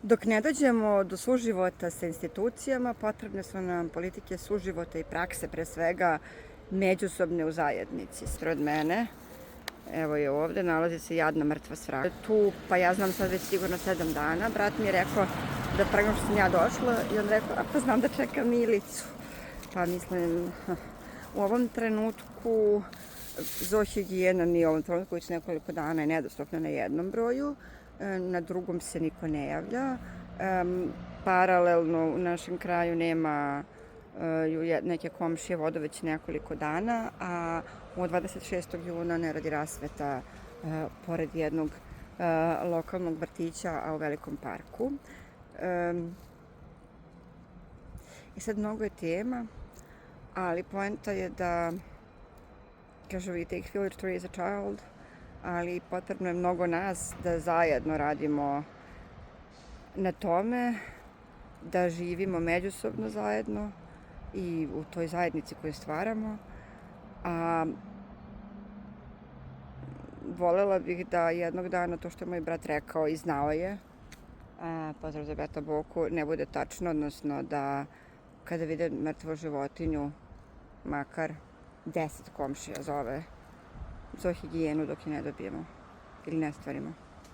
Dok ne dođemo do suživota sa institucijama, potrebne su nam politike suživota i prakse, pre svega međusobne u zajednici. Ispred mene, evo je ovde, nalazi se jadna mrtva svraka. Tu, pa ja znam sad već sigurno 7 dana. Brat mi je rekao da prema što sam ja došla i on rekao, a pa znam da čeka Milicu. Pa mislim, u ovom trenutku zoohigijena ni u ovom trenutku već nekoliko dana je nedostupna na jednom broju, na drugom se niko ne javlja. Paralelno u našem kraju nema neke komšije vodu već nekoliko dana, a od 26. juna ne radi rasveta pored jednog lokalnog vrtića, a u velikom parku. I sad mnogo je tema, ali poenta je da, kažu we take village to raise a child, ali potrebno je mnogo nas da zajedno radimo na tome, da živimo međusobno zajedno i u toj zajednici koju stvaramo. A volela bih da jednog dana to što je moj brat rekao i znao je, pozdrav za Beta Boku, ne bude tačno, odnosno da kada vide mrtvu životinju, makar 10 komšija zove zoohigijenu dok je ne dobijemo ili ne stvarimo.